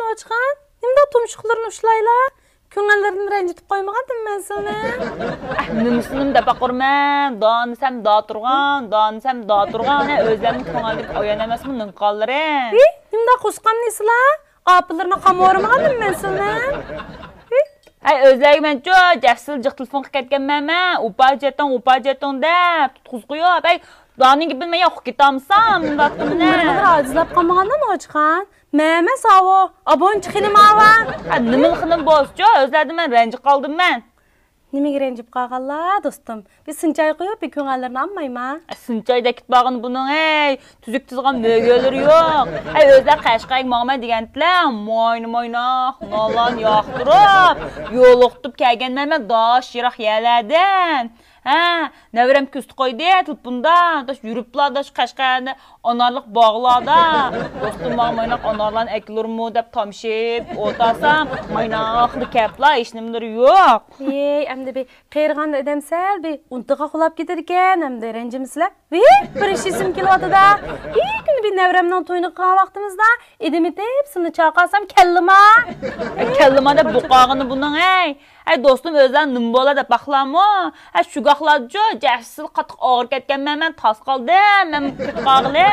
Noçkan, nimda tumşuqlarını ushlayla? Köngəllərini rəncitib qoymağandım mən səni. Nimisinin də baxırmən, danısam da turğan, özlərinin köngəldib oyan emasmı nınqalları? Nimda qusqan nisla? Qapılarına qamormağandım mən səni. Özləri mən çox cəfsil cıqtılfın qətgən məmə, upa-cəton dəb, tutquz qoyub, danın gibi mən yox kitamsam, nındattım nə? Umurlar acizlab qalmağandan Noçkan. Məmə savo, abon çıxıным ava. Nimin xınım bozcu, özlərdə mən rənci qaldım mən. Nimeге rəncib qalğalla dostum? Bir sıncay qoyub bir köngəllərini almayma. Sıncay da kitbağın bunun, tüzük tüzğan mögələri yox. Özlər Qəşqayıq mağma digəndilər, moynaq, nalan yaxdırıb, yoluqdub kəlgən məmə daş yıraq yələdən. Nəvirəm küstü qoydu, tılpında, daş yürübla, daş Qəşqayanda onarlıq bağlada. Dostum moynaq onarlan əkilir mu dəb tamşib, otasam, moynaqlı kəpla, işnimləri yox. Əmdə bir qeyrğanda edəmsəl, bir untuğa xulab gedirkən, əmdə rəncimislə. Bir işisim kiloda da. Günü bir nəvrəmdən toyunu qılan vaxtımızda edimit hepsini çaqasam kəllima. Kəllima da buqağını bunun, dostum özdən nımbola da baxlamı. Şu qaxladıcı, cəhsil qatıq ağır gətkən mən tas qaldım, mən küt qağlı.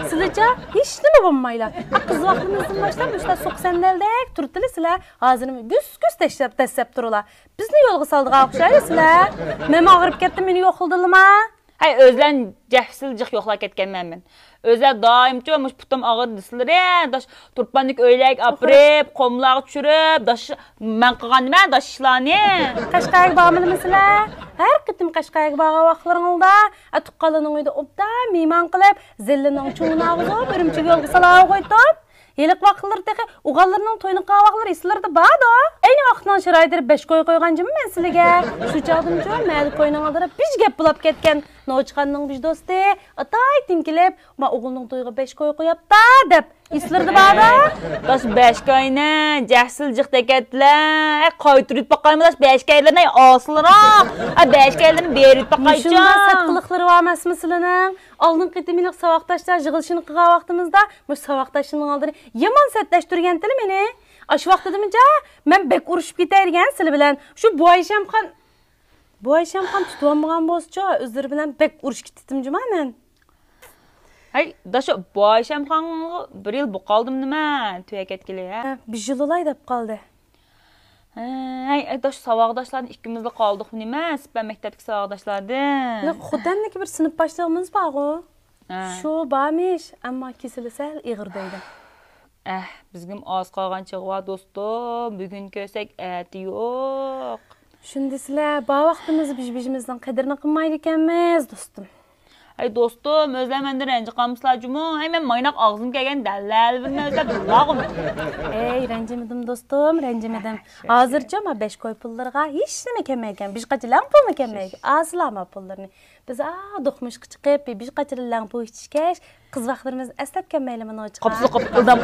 Sılıca, hiç nimi bulmayla. Qız vaxtımızdan başdan bu işte soq səndəldək, turtili silə, ağzını güz dəstəb durula. Biz ne yolğu saldıq ağışayla silə? Mən ağırıb getdim, məni yoxuldulma. Özlən cəhsilcik yoxla gətkən mən. Özlər daim çoğumuş putum ağır disilir, daş turpanlık öylək aprib, qomlağı çürüb, daş mən qığandım, daş işlani. Qəşqayıq bağımılı məsələ? Hər qıtım Qəşqayıq bağa vaxtlarında, tuqqalının uyda obda, miman qılıb, zillinin çuğunu ağızıb, örümçük yolğu salağı qoydum. Yelik vaxtları dəxi, uğallarının toyunu qavaqları isilərdə bağda. Eyni vaxtdan şıraydır 5 qoy qoyğancımı mən siləgə. Şu çağdımcı, məli qoyunun aldırıb, biz gəp bulab ketken. Noçqanның bir dostu, atay tinkilib, oğulunun toyuğa 5 qoy qoyab da, dəb. İsilərdə bağda. Daş 5 qoyuna, cəhsilcik dəkətlər, qaytırıt baxayım, daş 5 qoylarına asılıraq. 5 qoylarını berib baxayacaq. Müşündə satqılıqları var məsələsinin. Aldın qıtimilik savaqdaşlar jığılışını qığa vaxtımızda, müş savaqdaşının aldırı yaman sətləşdürgən dili məni. Aşı vaxt dedimcə, mən bək uruşub getərgən sili bilən. Şu bu Ayşamxan tutulanmağan bozca, özləri bilən bək uruşub getdimcə mən. Daşı bu Ayşamxanı bir yıl bu qaldım mən, tüyə getkili. Bir jıl olay dap qaldı. Daş savaqdaşların ikimizdə qaldıq nimə? Sipən məktəbki savaqdaşlardı. Xudanniki bir sınıf başlığımız bağı o. Şu bağmış, amma kesili səl iğırdaydı. Bizgim az qalğan çığı dostum, bugün kösək əti yox. Şundisilə, bağ vaxtımızı biz-bizimizdən qədrini qınmaydı ikənmiz dostum. Dostum, özlər məndə rənci qalmışlar cümü. Mən maynaq ağzım gəlgən dəlləl bilmə özlər bullağım. Rəncimedim dostum, rəncimedim. Hazırca ama 5 qoy pullarına hiç ne məkəməyən, biz qaçılan pul məkəməyən. Azlama pullarını. Biz doğmuş çıxıb, biz qaçılan pul içkəş, qız vaxtlarımız əsləb kəməylə mən o çıxar. Qapısı qapıdan